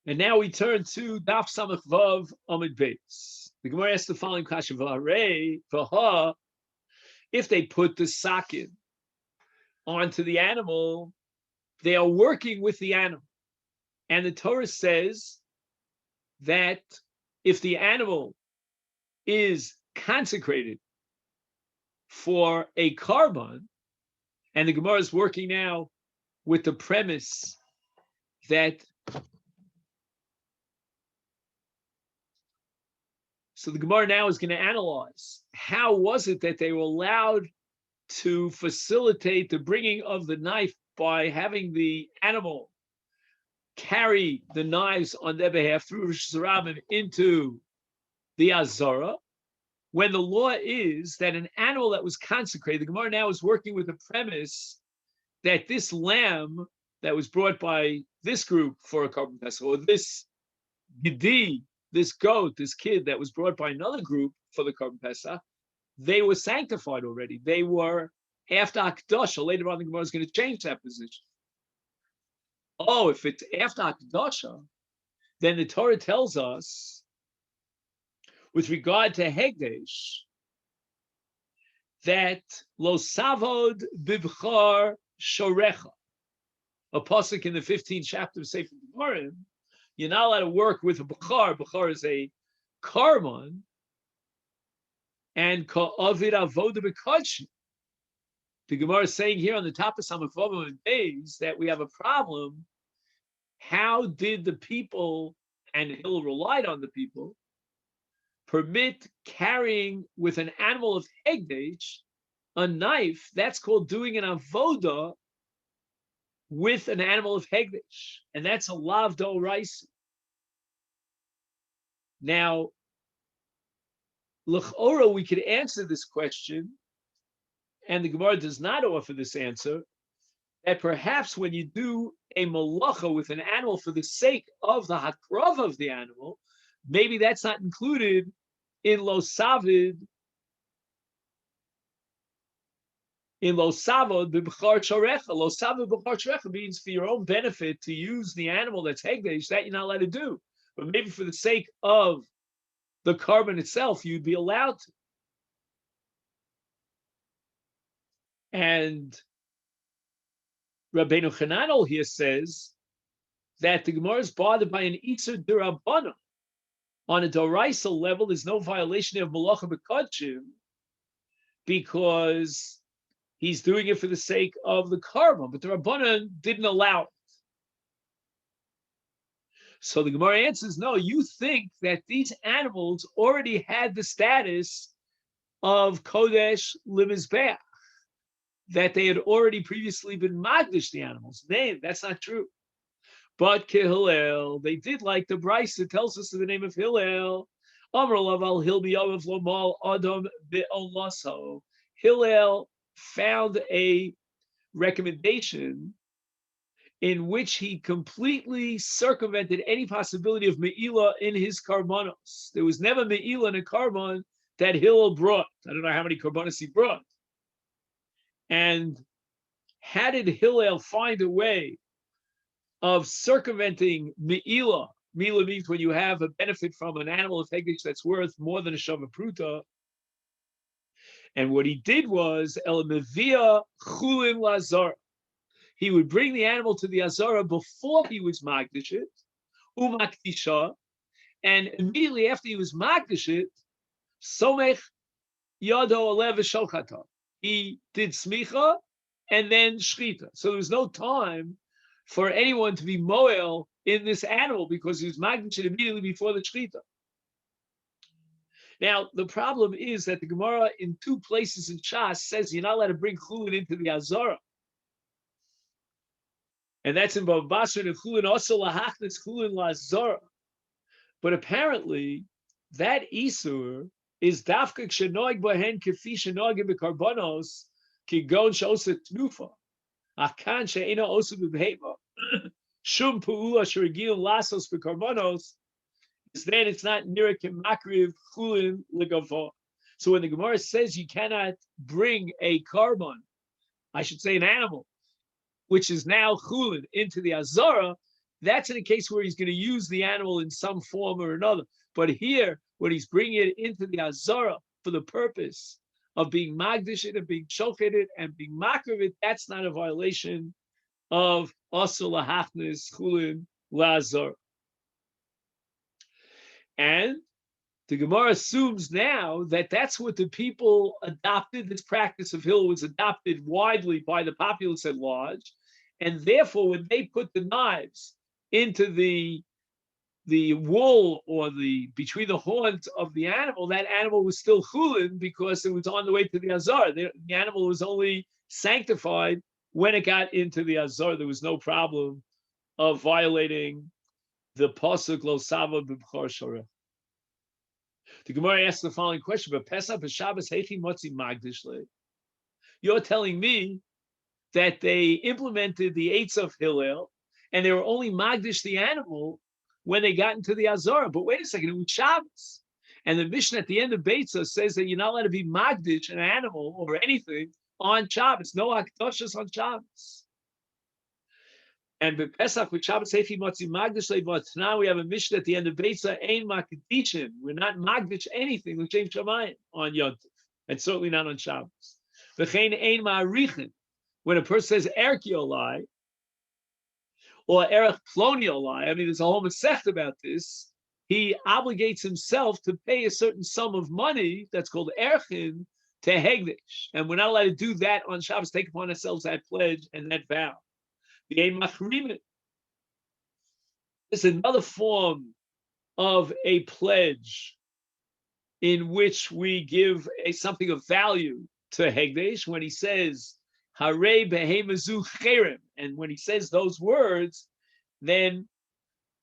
And now we turn to Daf Samach Vav Amid Beis. The Gemara asks the following question: if they put the sakin onto the animal, they are working with the animal. And the Torah says that if the animal is consecrated for a korban, and the Gemara is working now with the premise that so the Gemara now is going to analyze how was it that they were allowed to facilitate the bringing of the knife by having the animal carry the knives on their behalf through Rosh Hashanah into the Azara, when the law is that an animal that was consecrated, the Gemara now is working with the premise that this lamb that was brought by this group for a Korban Pesach, or this Gedi, this goat, this kid that was brought by another group for the Korban Pesach, they were sanctified already. They were after Akdasha. Later on, the Gemara is going to change that position. Oh, if it's after Akdasha, then the Torah tells us, with regard to Hegdesh, that Lo Savod Bibchar Shorecha, a pasuk in the 15th chapter of Sefer Devarim, you're not allowed to work with a Bechar. Bechar is a Karman, and Ka'avid Avoda B'Kodshim. The Gemara is saying here on the top of Samachvavim days that we have a problem. How did the people, and Hill relied on the people, permit carrying with an animal of Hegdesh a knife? That's called doing an avoda with an animal of Hegdesh, and that's a lav d'oraisa. Now, l'chora, we could answer this question, and the Gemara does not offer this answer, that perhaps when you do a malacha with an animal for the sake of the hakrav of the animal, maybe that's not included in lo savid, in lo savod b'bchar shorecha. Lo savod b'bchar shorecha means for your own benefit to use the animal that's hegdesh, that you're not allowed to do. But maybe for the sake of the korban itself, you'd be allowed to. And Rabbeinu Chananel here says that the Gemara is bothered by an Isur D'Rabbanan. On a Doraisa level, there's no violation of Malacha B'Kodshim because he's doing it for the sake of the Korban, but the Rabbanan didn't allow it. So the Gemara answers, no, you think that these animals already had the status of Kodesh Limizbeach, that they had already previously been Magdish, the animals. That's not true. But Hillel, they did like the Bryce that tells us the name of Hillel. Hillel found a recommendation in which he completely circumvented any possibility of Me'ilah in his Karbanos. There was never Me'ilah in a Karban that Hillel brought. I don't know how many Karbanos he brought. And how did Hillel find a way of circumventing Me'ilah? Me'ilah means when you have a benefit from an animal of Hegdish that's worth more than a Shava Pruta. And what he did was, El Mevia Chulin Lazar. He would bring the animal to the Azara before he was Magdish it, Umaktisha, and immediately after he was Magdish it, Somech Yado Alev Shalchata. He did smicha and then shchita. So there was no time for anyone to be moel in this animal because he was magdish immediately before the shchita. Now, the problem is that the Gemara in two places in Shas says you're not allowed to bring chulin into the Azara. And that's in Bava Basra and chulin also lahachnis chulin lazara. But apparently, that isur is dafka kshenog bohen kefi shenogim bekarbanos kigon sheoset tnufa akan she'ena osu b'behema shum pu'ula sherigil lasos bekarbanos. Then it's not nirik makriv chulin legavo. So when the Gemara says you cannot bring a korban, I should say an animal, which is now chulin into the azara, That's in a case where he's going to use the animal in some form or another. But here, when he's bringing it into the Azara for the purpose of being magdish it and being choketed and being makar it, that's not a violation of asur lahachnis chulin lazar. And the Gemara assumes now that that's what the people adopted. This practice of Hillel was adopted widely by the populace at large, and therefore, when they put the knives into the wool or the between the horns of the animal, that animal was still chulin because it was on the way to the azar. The animal was only sanctified when it got into the azar. There was no problem of violating the pasuk lo sava b'bchor shoreh. The Gemara asks the following question: "But Pesach b'Shabbos heichi motzi magdish le." You're telling me that they implemented the eights of Hillel and they were only magdish the animal when they got into the Azara. But wait a second, it was Shabbos. And the Mishnah at the end of Beitza says that you're not allowed to be magdish an animal or anything on Shabbos. No akdoshas on Shabbos. And with Pesach, with Shabbos, Heichi Motzi Magdish Le'Vot. Now we have a Mishnah at the end of Beitza, Ein Makdishin. We're not Magdish anything, L'Shem Shamayim, on Yom Tov, and certainly not on Shabbos. V'chein Ein Ma'arichin. When a person says Erkiolai, or Erech Ploniolai, I mean, there's a whole masech about this, he obligates himself to pay a certain sum of money, that's called Erchin, to Hegdish. And we're not allowed to do that on Shabbos, take upon ourselves that pledge and that vow. There's another form of a pledge in which we give something of value to Hegdesh when he says, Hare behemazu cherem. And when he says those words, then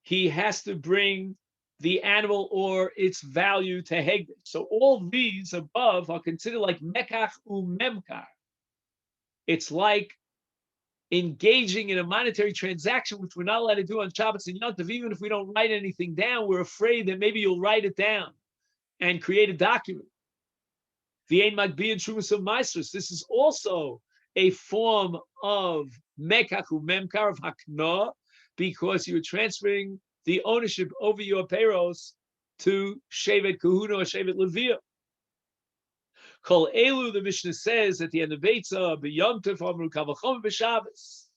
he has to bring the animal or its value to Hegdesh. So all these above are considered like mekach umemkar. It's like engaging in a monetary transaction, which we're not allowed to do on Shabbos and Yom Tov. Even if we don't write anything down, we're afraid that maybe you'll write it down and create a document. The Ein Magbi and Trumas of Maestros. This is also a form of Mekach Memkar of Hakna, because you're transferring the ownership over your payros to Shevet Kahuna or Shevet Leviah. Kol Elu, the Mishnah says at the end of Beitza, B'Yom Tov Amru Kavachom B'Shabbos.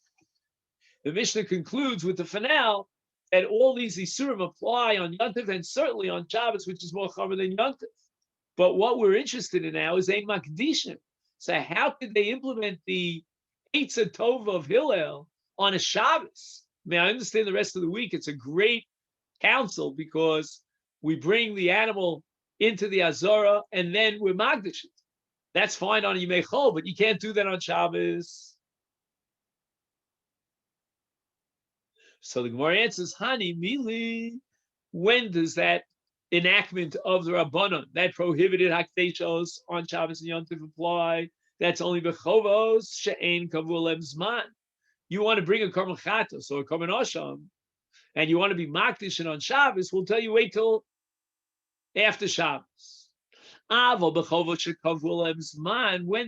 The Mishnah concludes with the finale that all these Isurim apply on Yom Tov and certainly on Shabbos, which is more common than Yom Tov. But what we're interested in now is Ein Makdishim. So how could they implement the Eitzah Tova of Hillel on a Shabbos? I mean, I understand the rest of the week. It's a great counsel because we bring the animal into the Azara and then we're Magdish. That's fine on Yimei Chol, but you can't do that on Shabbos. So the Gemara answers, Hani Mili, when does that enactment of the Rabbanon, that prohibited Hakdeshos on Shabbos and Yom Tov apply? That's only Bechovos, She'ein Kavulem Zman. You want to bring a Korban Chatos or a Korban Osham, and you want to be Makdish on Shabbos, we'll tell you wait till after Shabbos. When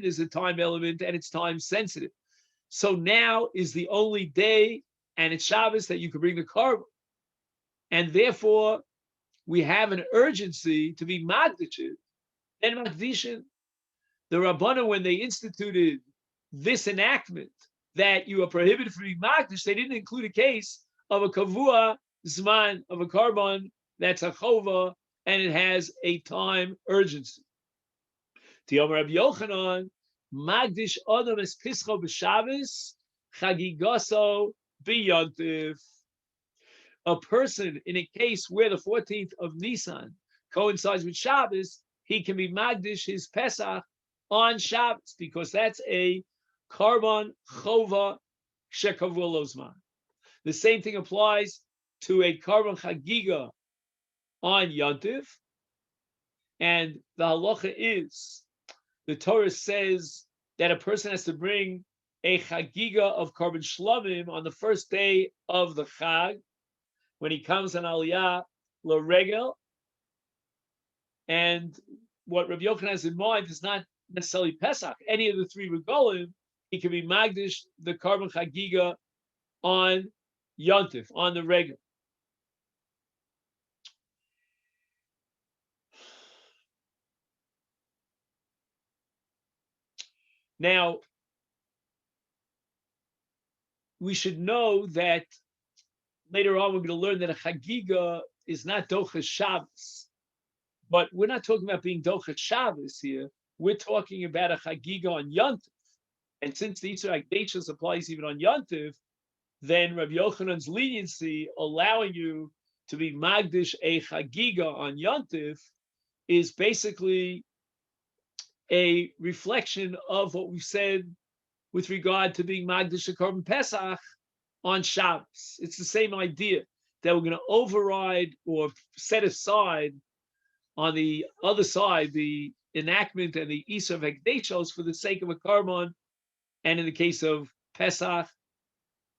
there's a time element and it's time sensitive. So now is the only day and it's Shabbos that you can bring the korban. And therefore, we have an urgency to be Magdishit. Then Magdishin, the Rabbana, when they instituted this enactment that you are prohibited from being Magdish, they didn't include a case of a Kavua Zman, of a korban that's a Chova, and it has a time urgency. Tiyom Rabbi Yochanan, Magdish Adam es Pischo b'Shabbos, Chagigaso b'Yontif. A person in a case where the 14th of Nisan coincides with Shabbos, he can be Magdish his Pesach on Shabbos because that's a Korban Chova Shekavua Lozman. The same thing applies to a Korban Chagiga on Yontif, and the halacha is, the Torah says that a person has to bring a chagiga of Korban Shlamim on the first day of the Chag, when he comes on Aliyah L'Regel. And what Rabbi Yochanan has in mind is not necessarily Pesach. Any of the three regalim, he can be Magdish the Korban Chagiga on Yontif, on the regular. Now, we should know that later on we're going to learn that a chagiga is not dochas Shabbos. But we're not talking about being dochas Shabbos here. We're talking about a chagiga on Yontif. And since the Yisur Aggadeta applies even on Yontif, then Rabbi Yochanan's leniency allowing you to be magdish a chagiga on Yontif is basically a reflection of what we've said with regard to being magdish a Korban Pesach on Shabbos. It's the same idea that we're going to override or set aside on the other side the enactment and the Isur of Aggadeta for the sake of a Korban, and in the case of Pesach,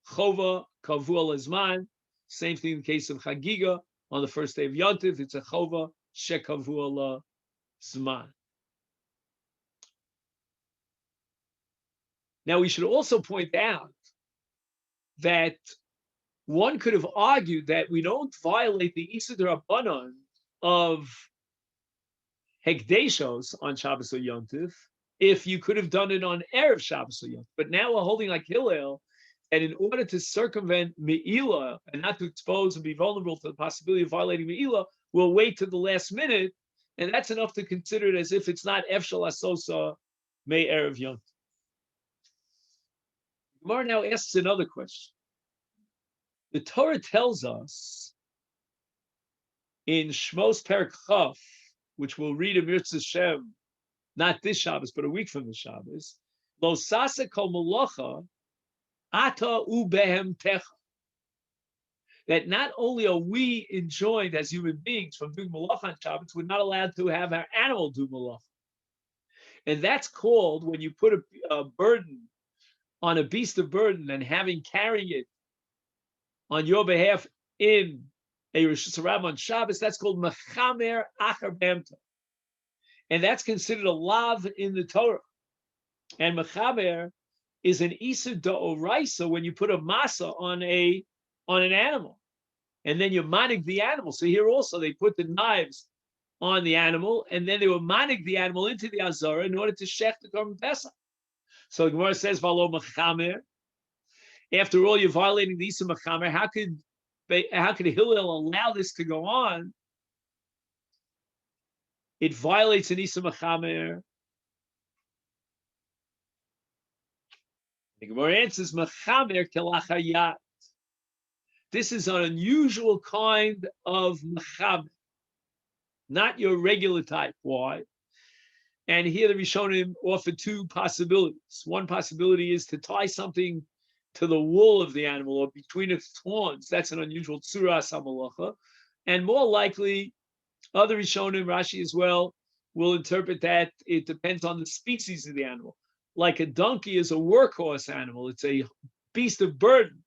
Chova, Kavua Lezman. Same thing in the case of Chagiga. On the first day of Yontif, it's a Chova, Shekavua Lezman. Now, we should also point out that one could have argued that we don't violate the Isur D'Rabbanan of Hekdeshos on Shabbos or Yontif if you could have done it on Erev Shabbos or Yontif. But now we're holding like Hillel, and in order to circumvent Me'ilah and not to expose and be vulnerable to the possibility of violating Me'ilah, we'll wait to the last minute, and that's enough to consider it as if it's not Efshal Asosa May Erev Yontif. Gemara now asks another question. The Torah tells us in Shmos Perek Chaf, which we'll read in Mirtzah Shem, not this Shabbos, but a week from the Shabbos, Lo sasa kol malacha ata ubehem techa. That not only are we enjoined as human beings from doing malacha on Shabbos, we're not allowed to have our animal do malacha. And that's called, when you put a burden on a beast of burden and carrying it on your behalf in a Rosh Hashanah on Shabbos, that's called mechamer achar b'emta. And that's considered a lav in the Torah. And mechamer is an isur d'oraisa when you put a masa on an animal. And then you manig the animal. So here also they put the knives on the animal, and then they will manig the animal into the azara in order to shech the Korban Pesach. So the Gemara says, "Valo mechamer." After all, you're violating the isur mechamer. How could Hillel allow this to go on? It violates an isur mechamer. The Gemara answers, "Mechamer kelachayat." This is an unusual kind of mechamer, not your regular type. Why? And here the Rishonim offer two possibilities. One possibility is to tie something to the wool of the animal or between its horns. That's an unusual tzuras hamalacha. And more likely, other Rishonim, Rashi as well, will interpret that it depends on the species of the animal. Like a donkey is a workhorse animal. It's a beast of burden.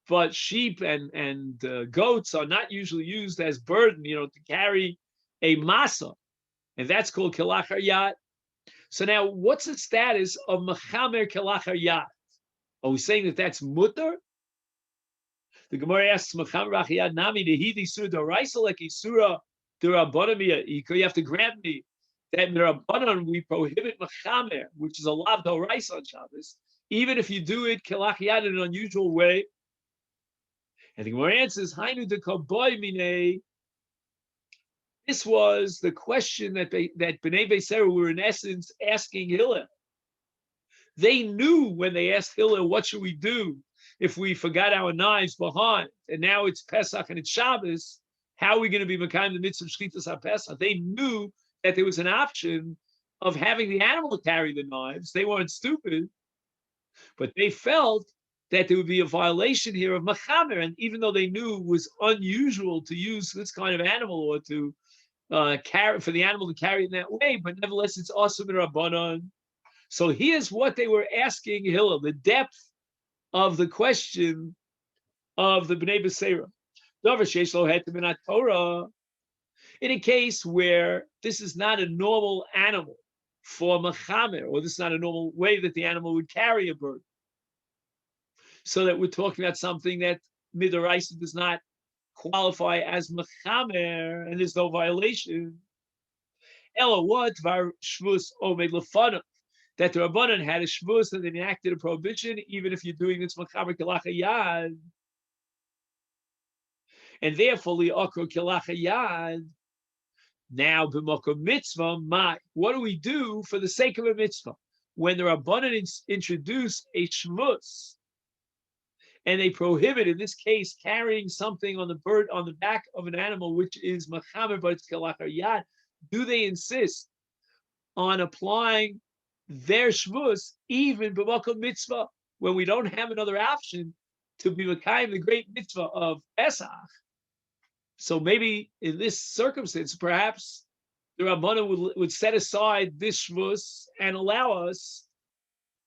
But sheep and goats are not usually used as burden, to carry a masa. And that's called kelachar yat. So now, what's the status of mechamer kelachar yat? Are we saying that that's mutter? The Gemara asks, mechamer rachiyat nami dehidi surah d'oraisa like isura d'rabbanan miya'ika. You have to grant me that d'rabbanan we prohibit mechamer, which is a lav d'oraisa on Shabbos, even if you do it kelachar yat in an unusual way. And the Gemara answers, hainu d'kaboy minei. This was the question that Bnei Beisera were in essence asking Hillel. They knew when they asked Hillel, what should we do if we forgot our knives behind? And now it's Pesach and it's Shabbos. How are we going to be Mekayim the mitzvah of Shchitas HaPesach? They knew that there was an option of having the animal carry the knives. They weren't stupid, but they felt that there would be a violation here of Mechamer. And even though they knew it was unusual to use this kind of animal or to carry for the animal to carry in that way, but nevertheless it's awesome in Rabbanon. So here's what they were asking Hillel, the depth of the question of the Bnei Beisera. In a case where this is not a normal animal for Mechamer, or this is not a normal way that the animal would carry a bird, so that we're talking about something that midoraisa does not qualify as mechamer, and there's no violation. Ella what var shvus omed lefanav, that the Rabbanan had a shvus and they enacted a prohibition, even if you're doing this mechamer kelacha yad, and therefore li'akro kelacha yad. Now b'makom mitzvah, what do we do for the sake of a mitzvah? When the Rabbanan introduce a shvus and they prohibit, in this case, carrying something on the back of an animal, which is mechamer, but it's kelacha yad, do they insist on applying their shvus even b'makom mitzvah when we don't have another option to be mekayim the great mitzvah of Pesach? So maybe in this circumstance, perhaps the Rabbanan would set aside this shvus and allow us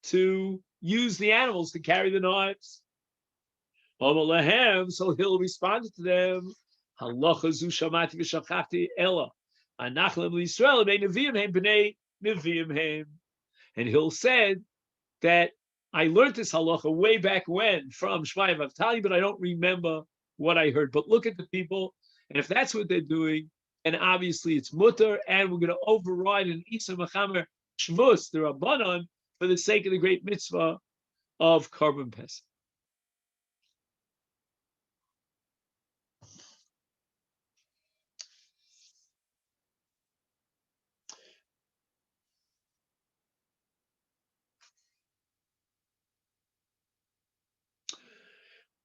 to use the animals to carry the knives. So he'll respond to them, Halacha zu shamati v'shachachti ela, anachlem l'Yisrael b'nei neviim hem b'nei neviim hem. And he'll said that I learned this halacha way back when from Shmaya Vavtali, but I don't remember what I heard. But look at the people, and if that's what they're doing, and obviously it's mutter, and we're going to override an Isa Mechamer Shvus, the Rabbanon, for the sake of the great mitzvah of Korban Pesach.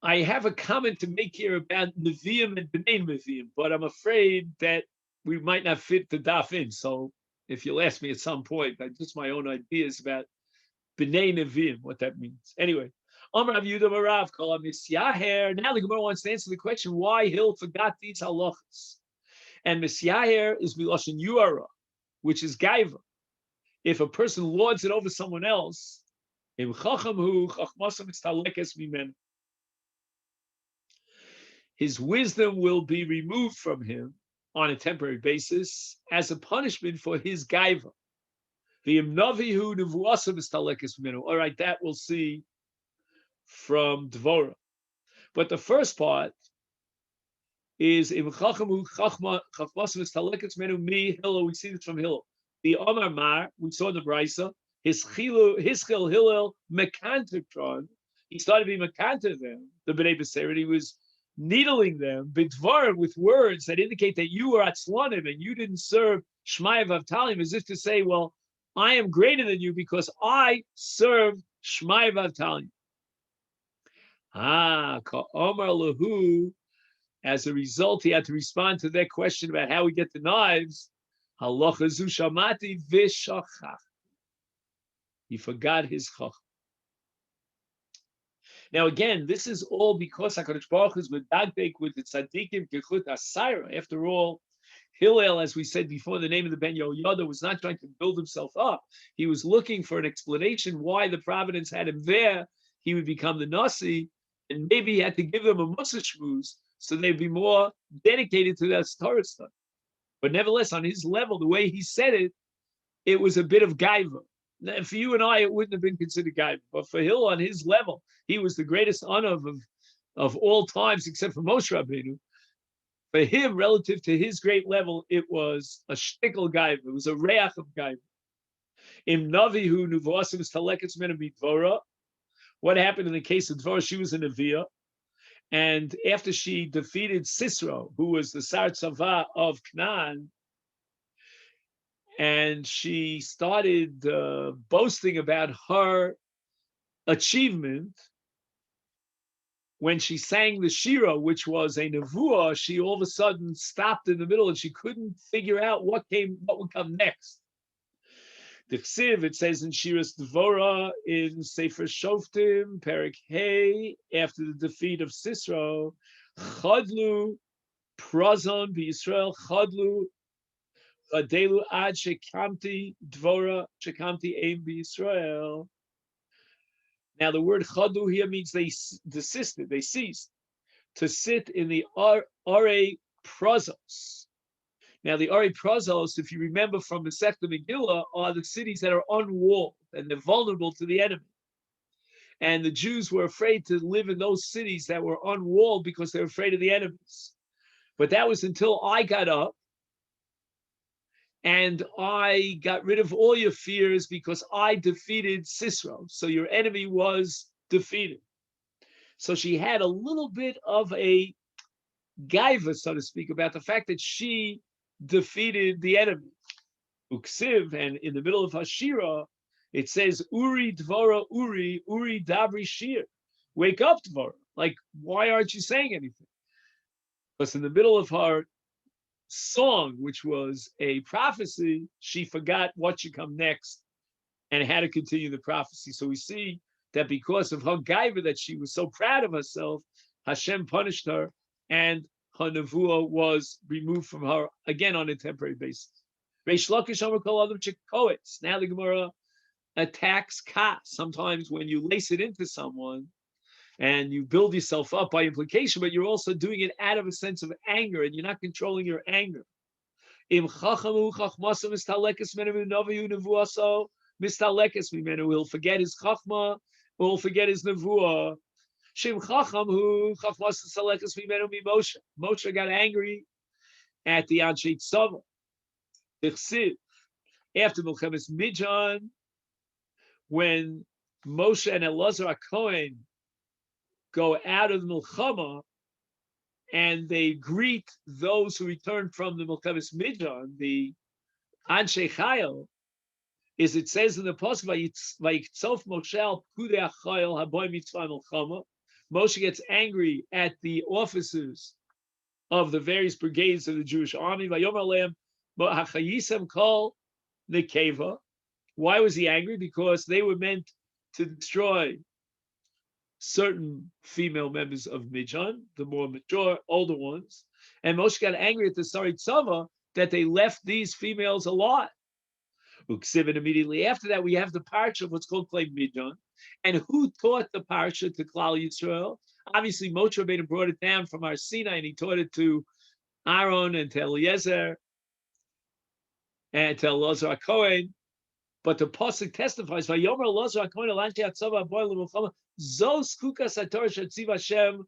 I have a comment to make here about Nevi'im and B'nai Nevi'im, but I'm afraid that we might not fit the daf in. So if you'll ask me at some point, just my own ideas about B'nai Nevi'im, what that means. Anyway, Amar Rav Yehuda Barav Kol Misyaher. Now the Gemara wants to answer the question why Hill forgot these halachas. And Misyaher is Miloshin Yuara, which is Gaiva. If a person lords it over someone else, Im Chachamhu Chachmasam Istalekes Mimen, his wisdom will be removed from him on a temporary basis as a punishment for his gaiva. All right, that we'll see from Dvorah. But the first part is we see this from Hillel. The Omar Mar, we saw in the Brisa, his chil Hillel mekantron. He started being mekanter them, the B'nai B'Seret. He was needling them bidvar with words that indicate that you are atzlanim and you didn't serve Shmaya Vavtalim, as if to say, well, I am greater than you because I served Shmaya Vavtalim. Ka'omar lahu. As a result, he had to respond to their question about how we get the knives. Halacha zu shamati v'shachach. He forgot his chach. Now again, this is all because HaKadosh Baruch Hu is medagdek with the tzaddikim kechut asayra. After all, Hillel, as we said before, the name of the Ben Yehoyada, was not trying to build himself up. He was looking for an explanation why the providence had him there. He would become the Nasi, and maybe he had to give them a Musa shmuz so they'd be more dedicated to that Torah stuff. But nevertheless, on his level, the way he said it, it was a bit of gaiva. For you and I, it wouldn't have been considered gaiva. But for Hillel, on his level, he was the greatest honor of all times, except for Moshe Rabbeinu. For him, relative to his great level, it was a shtickle gaiva. It was a reach of gaiva. Im navihu nuvasim taleketz mena b'dvora. What happened in the case of Dvorah? She was a Neviah. And after she defeated Sisera, who was the Sar Tzava of Canaan, and she started boasting about her achievement, when she sang the Shira, which was a Nevuah, she all of a sudden stopped in the middle and she couldn't figure out what would come next. The Chsiv, it says in Shiras Dvorah in Sefer Shoftim, Perek Hey, after the defeat of Sisera, Chadlu Prazon b'Yisrael, Chadlu Chadelu ad shekamti Dvorah shekamti ein b'Yisrael. Now the word Chadlu here means they desisted, they ceased to sit in the Are Prazos. Now, the Ari Prazos, if you remember from the Masechta Megillah, are the cities that are unwalled and they're vulnerable to the enemy. And the Jews were afraid to live in those cities that were unwalled because they were afraid of the enemies. But that was until I got up and I got rid of all your fears because I defeated Sisera. So your enemy was defeated. So she had a little bit of a gaiva, so to speak, about the fact that she defeated the enemy. Uksiv, and in the middle of Hashira, it says, Uri Dvora Uri, Uri Dabri Shir. Wake up, Dvora. Like, why aren't you saying anything? Because in the middle of her song, which was a prophecy, she forgot what should come next and had to continue the prophecy. So we see that because of her gaiva, that she was so proud of herself, Hashem punished her, and her nevuah was removed from her again on a temporary basis. Reish Lakish Amar Kol Adam Chikoetz. Now the Gemara attacks kas. Sometimes when you lace it into someone and you build yourself up by implication, but you're also doing it out of a sense of anger, and you're not controlling your anger. Im chachamu chachmasa mistalekes menu nevayu nevuaso mistalekes mimenu. He'll forget his chachma, or he'll forget his nevuah. Shim chachamu chachmasa mistalekes mimenu mi Moshe. Moshe got angry at the Anshe Tzava. After Milchemes Midjan, when Moshe and Elazar HaKohen go out of the Milchama and they greet those who returned from the Milchemes Midjan, the Anshe Chayil, is it says in the Pasuk, Vayiktzov Moshe al Pkudei HaChayil haboy mitzvah Milchama. Moshe gets angry at the officers of the various brigades of the Jewish army. Vayomer aleim hachayisem kol nekeva. Why was he angry? Because they were meant to destroy certain female members of Midjan, the more mature, older ones. And Moshe got angry at the Sari Tzava that they left these females alive. Uksiv, and immediately after that, we have the parsha of what's called Klei Midjan. And who taught the parsha to Klal Yisrael? Obviously, Moshe Rabbeinu brought it down from our Sinai, and he taught it to Aaron and to Eliezer and to Elazar HaKohen. But the pasuk testifies, "Vayomer Elazar HaKohen el Anshe Hatzava aboy l'milchama zo skukas haTorah shetziv Hashem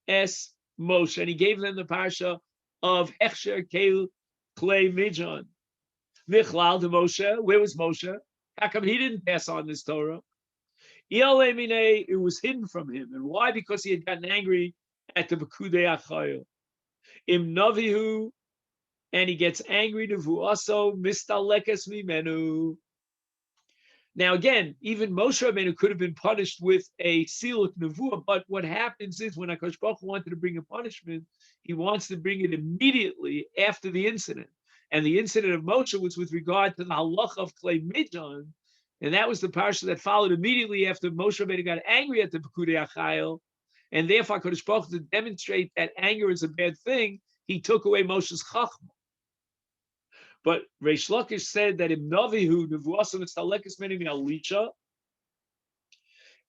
es Moshe," and he gave them the parsha of Hechsher Klei Midjan. Michlal to Moshe. Where was Moshe? How come he didn't pass on this Torah? It was hidden from him. And why? Because he had gotten angry at the Pekudei Achayil. Im Navihu, and he gets angry to Vuaso Mistalekes Mimenu. Now again, even Moshe Rabbeinu could have been punished with a siluk nevuah, but what happens is when HaKadosh Baruch Hu wanted to bring a punishment, he wants to bring it immediately after the incident. And the incident of Moshe was with regard to the halacha of Klei Midjan, and that was the parsha that followed immediately after Moshe Rabbeinu got angry at the Pekudei Achayil, and therefore HaKadosh Baruch Hu, to demonstrate that anger is a bad thing, he took away Moshe's chachma. But Reish Lakish said that in Navihu nevuasim mistalekes menu mi Elisha,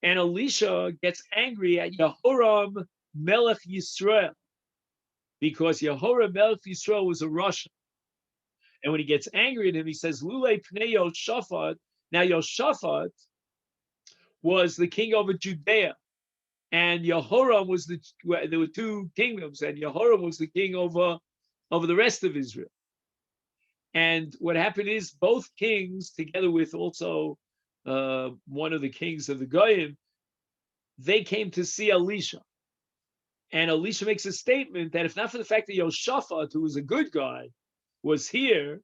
and Elisha gets angry at Yehoram Melech Yisrael because Yehoram Melech Yisrael was a Russian. And when he gets angry at him, he says, Lule Pnei Yoshaphat. Now Yoshaphat was the king over Judea, and Yehoram was there were two kingdoms, and Yehoram was the king over the rest of Israel. And what happened is both kings, together with also one of the kings of the Goyim, they came to see Elisha. And Elisha makes a statement that if not for the fact that Yoshaphat, who was a good guy, was here,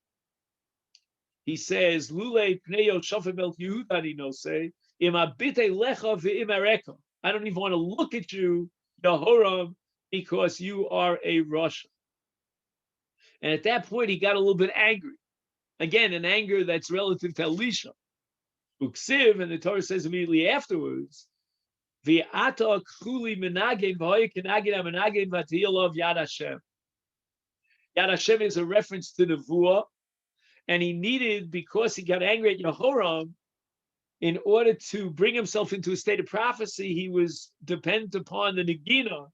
he says, Lule Pnei Yoshaphat Melech Yehuda no say, Im abite lecha ve'im areka. I don't even want to look at you, Yehoram, because you are a Russian. And at that point, he got a little bit angry. Again, an anger that's relative to Elisha. Uksiv, and the Torah says immediately afterwards, V'ata k'chuli menagim v'hoy kenagid ha-menagim v'atiyalov Yad Hashem. Yad Hashem is a reference to the Nevuah, and he needed, because he got angry at Yehoram, in order to bring himself into a state of prophecy, he was dependent upon the Negina,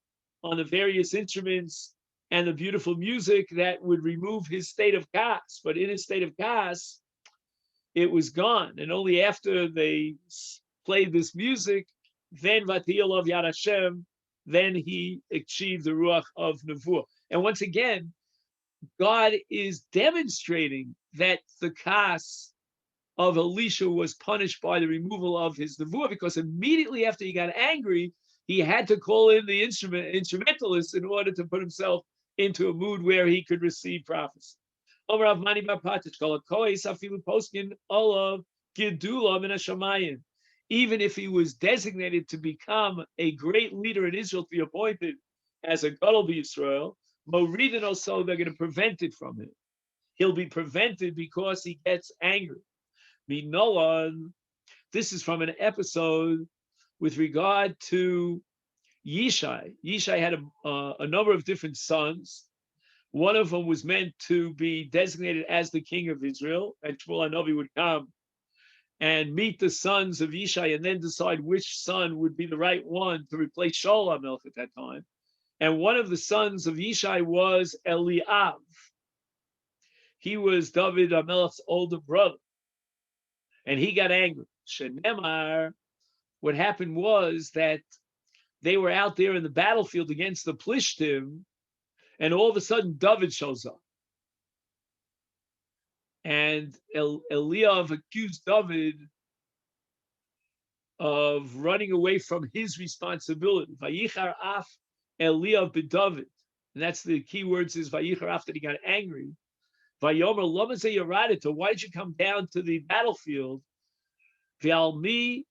on the various instruments, and the beautiful music that would remove his state of kas. But in his state of kas, it was gone. And only after they played this music then Vatiyal of Yad Hashem, then he achieved the Ruach of Nevuah. And once again, God is demonstrating that the Kas of Elisha was punished by the removal of his Nevuah, because immediately after he got angry, he had to call in the instrumentalists in order to put himself into a mood where he could receive prophecy. Even if he was designated to become a great leader in Israel, to be appointed as a Gadol B'Yisrael, Moridin also, they're going to prevent it from him. He'll be prevented because he gets angry. Minolan, this is from an episode with regard to Yishai. Yishai had a number of different sons. One of them was meant to be designated as the king of Israel, and Shmuel HaNavi would come and meet the sons of Yishai and then decide which son would be the right one to replace Shaul HaMelech at that time. And one of the sons of Yishai was Eliav. He was David HaMelech's older brother. And he got angry. Shenemar, what happened was that they were out there in the battlefield against the Plishtim, and all of a sudden David shows up. And Eliav accused David of running away from his responsibility. Vayichar af Eliav b'David. And that's the key words is Vayichar af, that he got angry. Vayomer lama ze yaradita, why did you come down to the battlefield? V'al mi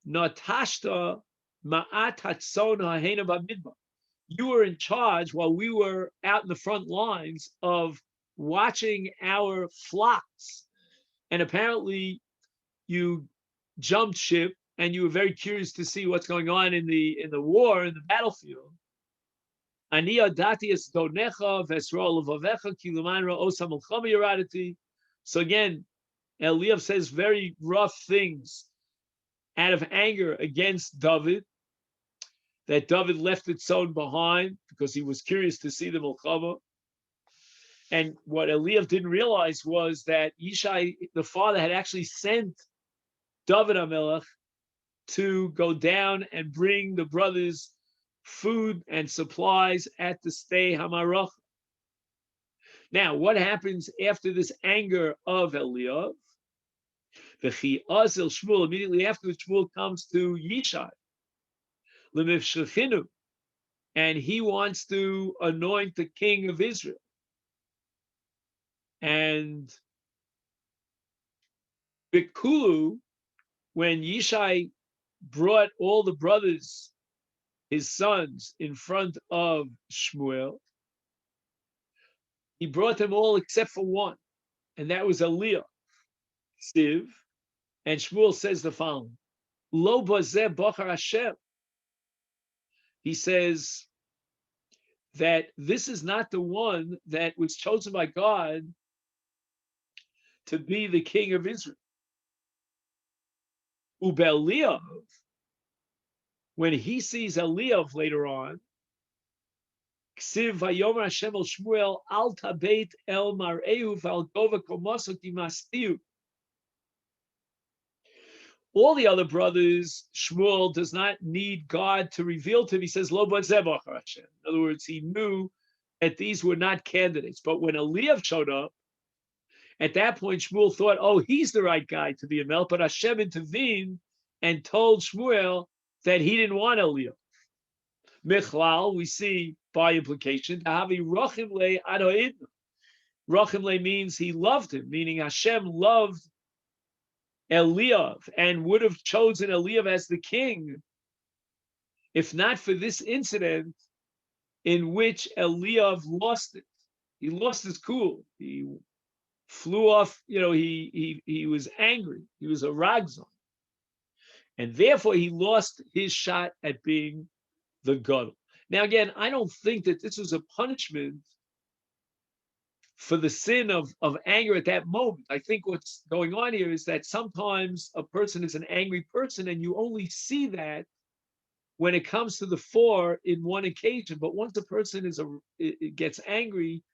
natashta ma'at hatzon ha'hena b'midbar. You were in charge while we were out in the front lines of watching our flocks. And apparently you jumped ship and you were very curious to see what's going on in the war, in the battlefield. Ani adati es donecha v'esro levavecha ki l'man ra'osa milchama yaraditi. So again, Eliav says very rough things out of anger against David, that David left its own behind because he was curious to see the milchama. And what Eliav didn't realize was that Yishai, the father, had actually sent David HaMelech to go down and bring the brothers food and supplies at the stay Hamarach. Now, what happens after this anger of Eliav? The Chi'azel Shmuel, immediately after Shmuel comes to Yishai, Lemivshechinu, and he wants to anoint the king of Israel. And Bikulu, when Yishai brought all the brothers, his sons, in front of Shmuel, he brought them all except for one, and that was Eliav, Siv. And Shmuel says the following: Lo bazeh bachar Hashem. He says that this is not the one that was chosen by God to be the king of Israel. Ubeliav, when he sees Eliav later on, Ksiv vayomer Hashem el Shmuel al tabeit el mar'eu val gova komoso kimastiu. All the other brothers, Shmuel does not need God to reveal to him. He says, Lo bazeh bachar Hashem. In other words, he knew that these were not candidates. But when Eliav showed up, at that point, Shmuel thought, oh, he's the right guy to be a Melech. But Hashem intervened and told Shmuel that he didn't want Eliav. Michlal, we see by implication, Havi Rachim le Adoidnu. Rachim le means he loved him, meaning Hashem loved Eliav and would have chosen Eliav as the king if not for this incident in which Eliav lost it. He lost his cool. He flew off, he was angry. He was a ragzon. And therefore he lost his shot at being the gadol. Now again, I don't think that this was a punishment for the sin of anger at that moment. I think what's going on here is that sometimes a person is an angry person and you only see that when it comes to the fore in one occasion. But once a person gets angry,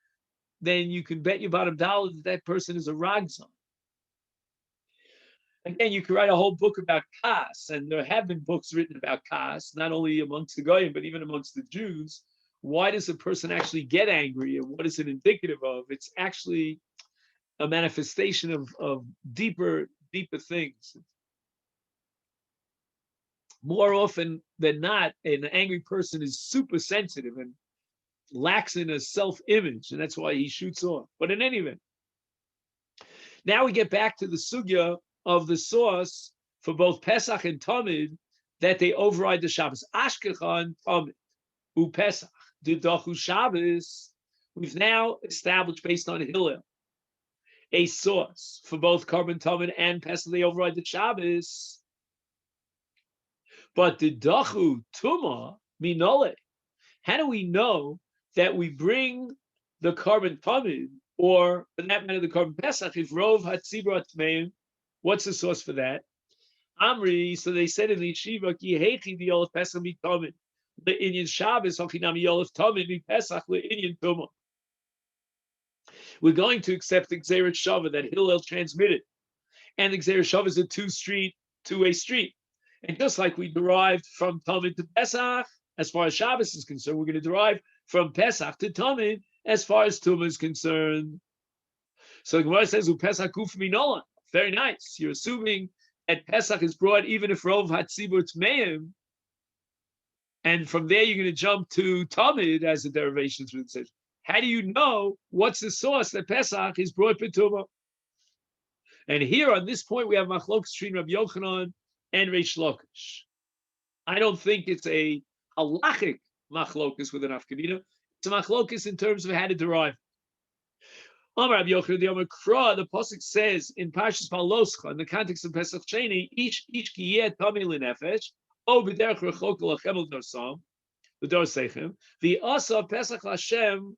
then you can bet your bottom dollar that person is a ragzon. Again, you could write a whole book about kas, and there have been books written about kas, not only amongst the Goyim, but even amongst the Jews. Why does a person actually get angry, and what is it indicative of? It's actually a manifestation of deeper things. More often than not, an angry person is super sensitive and lacks in a self-image, and that's why he shoots off. But in any event, now we get back to the sugya of the source for both Pesach and Tamid, that they override the Shabbos. Ashkechan, Tamid, U Pesach, Didachu Shabbos. We've now established, based on Hillel, a source for both Korban Tamid and Pesach. They override the Shabbos. But Didachu Tumah Minole. How do we know that we bring the Korban Tamid, or for that matter, the Korban Pesach, if Rov Hatzibra Tmeim? What's the source for that? Amri, so they said in the yeshiva, Ki Hechi the Yolef Pesach mi Tamid, the Inyan Shabbos, Hochinam Yolef Tamid mi Pesach, the Inyan Tumah. We're going to accept the Gzeirat Shava that Hillel transmitted, and the Gzeirat Shava is a two-way street. And just like we derived from Tamid to Pesach, as far as Shabbos is concerned, we're going to derive from Pesach to Tamid as far as Tumah is concerned. So the Gemara says, Pesach Kuf Minolan. Very nice. You're assuming that Pesach is brought even if Rov Hatzibur Tmeim, and from there you're going to jump to Tamid as a derivation through the decision. How do you know what's the source that Pesach is brought B'Tumah? And here on this point we have Machlokes between Rabbi Yochanan and Reish Lakish. I don't think it's a halachic Machlokes with an Aggadeta. It's a Machlokes in terms of how to derive. Amar Rabbi Yochanan, the Amar Kra, the pasuk says in Parshas Paloscha, in the context of Pesach Sheni, each kiyeh tamei lenefesh, o b'derech rechok lachem l'dorsam, l'dor seichem, v'asa Pesach Hashem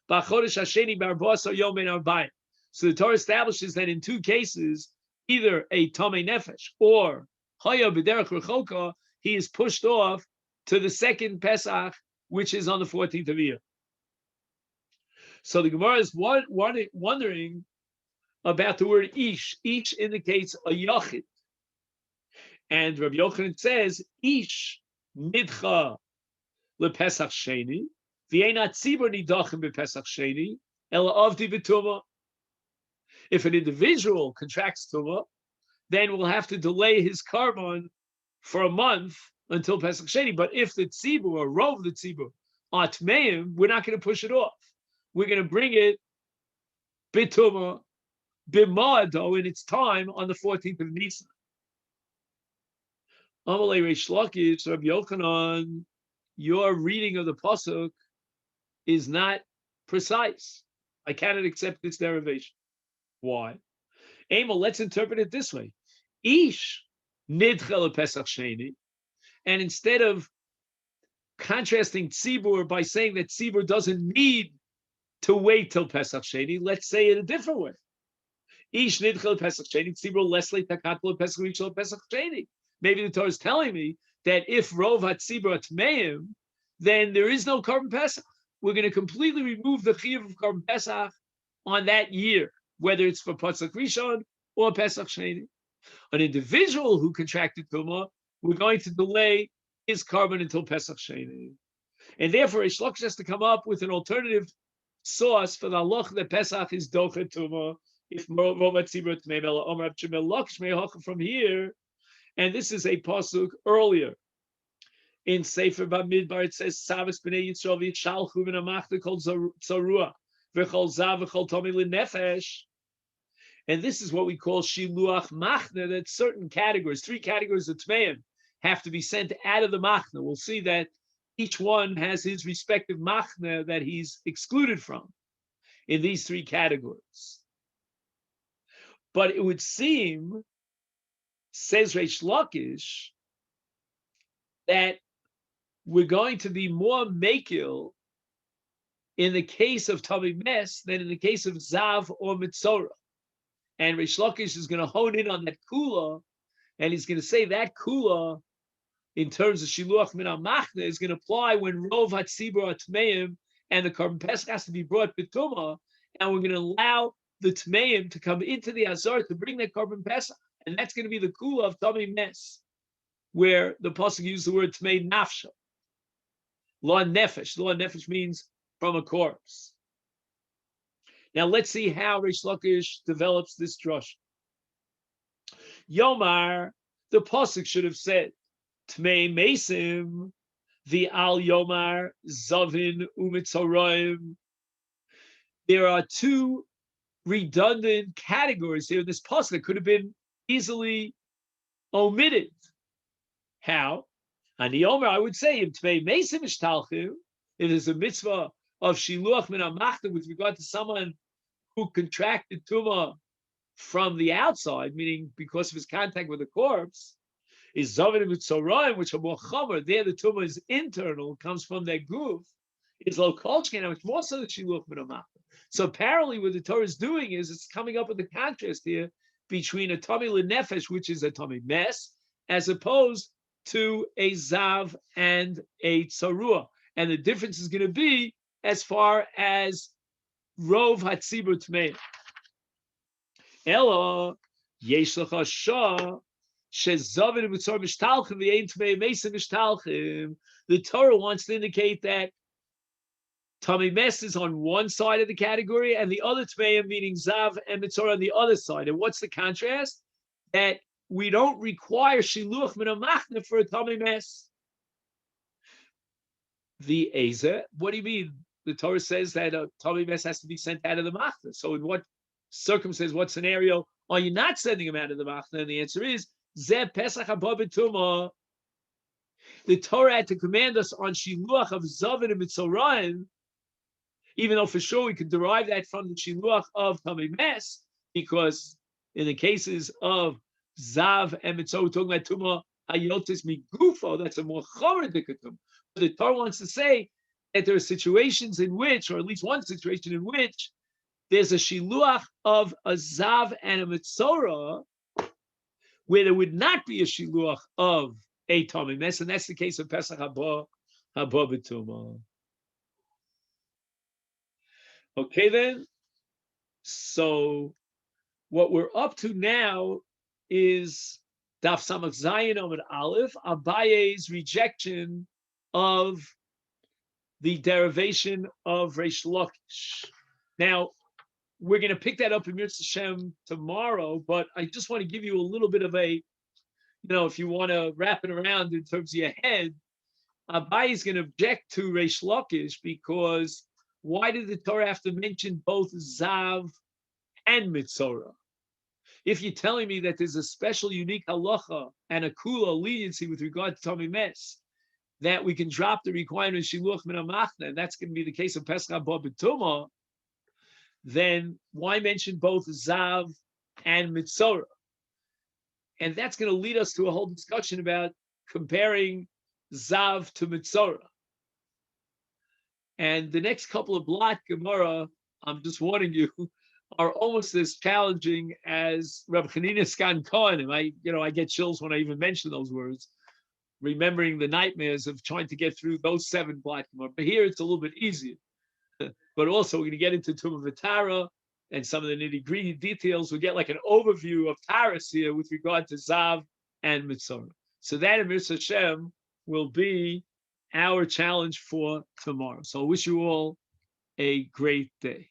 b'chodesh hasheni b'arba'asar yom ben arba'im. So the Torah establishes that in two cases, either a tamei nefesh or haya b'derech rechoka, he is pushed off to the second Pesach, which is on the 14th of Iyar. So the Gemara is wondering about the word ish. Ish indicates a yachid. And Rabbi Yochanan says, ish nidcha lepesach sheni, v'einat tzibur nidachim bepesach sheni, ela avdi b'tumah. If an individual contracts tumah, then we'll have to delay his korban for a month until Pesach Sheni. But if the tzibur, or rov the tzibur, are tmeim, we're not going to push it off. We're going to bring it b'tumah, b'ma'ado, in its time on the 14th of Nisan. Amalei Reish Lakish, Rabbi Yochanan, your reading of the pasuk is not precise. I cannot accept this derivation. Why? Emil, let's interpret it this way. Ish nidcha Pesach Sheni, and instead of contrasting tzibur by saying that tzibur doesn't need to wait till Pesach Sheni, let's say it a different way. Ish nidchel Pesach Sheni, tzibur lesle takatlo Pesach Rishon Pesach Sheni. Maybe the Torah is telling me that if rov hatzibur atmeim, then there is no Korban Pesach. We're going to completely remove the chiyuv of Korban Pesach on that year, whether it's for Pesach Rishon or Pesach Sheni. An individual who contracted Tumah, we're going to delay his Korban until Pesach Sheni. And therefore, Reish Lakish has to come up with an alternative source for the halach that Pesach is doche Tumah, if from here, and this is a pasuk earlier in Sefer Bamidbar. It says Savas b'nei Yisrael v'yishalchu v'namachta kol zarua v'chol zav v'chol tomi l'nefesh, and this is what we call shiluach machna. That certain categories, 3 categories of tmeim, have to be sent out of the machna. We'll see that each one has his respective machna that he's excluded from in these 3 categories. But it would seem, says Reish Lakish, that we're going to be more makil in the case of Tamid Mes than in the case of Zav or Mitzorah. And Reish Lakish is going to hone in on that kula, and he's going to say that kula, in terms of Shiluach Min HaMachna, is going to apply when Rov HaTzibur HaTmeim and the Korban Pesach has to be brought B'tumah, and we're going to allow the Tmeim to come into the Azar to bring that Korban Pesach. And that's going to be the kula of Tami Mes, where the pasuk used the word Tmei Nafsha. Law Nefesh. Law Nefesh means from a corpse. Now let's see how Reish Lakish develops this drush. Yomar, the pasuk should have said, Tmei Mesim, the Al Yomar, Zavin Umitzorayim. There are two redundant categories here in this pasuk that could have been easily omitted. How? Ani Omer, I would say, if there's a mitzvah of shiluach min hamachta with regard to someone who contracted tumah from the outside, meaning because of his contact with the corpse, is zavin mitzorayim, which are more chomer. There, the tumah is internal, comes from their goof. Is lo kolchken, which more so than shiluach min hamachta. So apparently, what the Torah is doing is it's coming up with the contrast here between a tummy lenefesh, which is a tummy mess, as opposed to a zav and a tzarua. And the difference is going to be as far as rov hatzibur tmei. Elo yesh lecha shah shezavin b'tzor mishtalchim v'yein tmei mesim mishtalchim. The Torah wants to indicate that tummy mess is on one side of the category, and the other tmeim, meaning zav and mitzvah, on the other side. And what's the contrast? That we don't require shiluach min hamachna for a tummy mess. The Eza, what do you mean? The Torah says that a tummy mess has to be sent out of the machna. So in what circumstance, what scenario are you not sending him out of the machna? And the answer is Zeh Pesach haba b'tumah. The Torah had to command us on shiluach of zavin and mitzorayim, even though for sure we could derive that from the shiluach of tummy mess, because in the cases of zav and mitzvah, we're talking about tumah hayotis migufo, that's a more chomer dikatum. But the Torah wants to say that there are situations in which, or at least one situation in which, there's a shiluach of a zav and a mitzvah where there would not be a shiluach of a tummy mess, and that's the case of Pesach haba b'tumah. Okay, then. So what we're up to now is Daf Samach Zayin Amud Aleph, Abaye's rejection of the derivation of Reish Lakish. Now, we're going to pick that up in Mitzvah Hashem tomorrow, but I just want to give you a little bit of a, if you want to wrap it around in terms of your head, Abaye is going to object to Reish Lakish because why did the Torah have to mention both Zav and Mitzorah? If you're telling me that there's a special, unique halacha and a kula leniency with regard to Tummy Mes, that we can drop the requirement of Shiluach Min HaMachna, and that's going to be the case of Pesach Haba B'Tumah, then why mention both Zav and Mitzorah? And that's going to lead us to a whole discussion about comparing Zav to Mitzorah. And the next couple of blot Gemara, I'm just warning you, are almost as challenging as Reb Chanina Skan Kohen. I get chills when I even mention those words, remembering the nightmares of trying to get through those 7 blot Gemara. But here it's a little bit easier. But also we're going to get into Tumah V'Tara and some of the nitty-gritty details. We'll get like an overview of Taras here with regard to Zav and Mitzorah. So that in Mitzvah Hashem will be our challenge for tomorrow. So I wish you all a great day.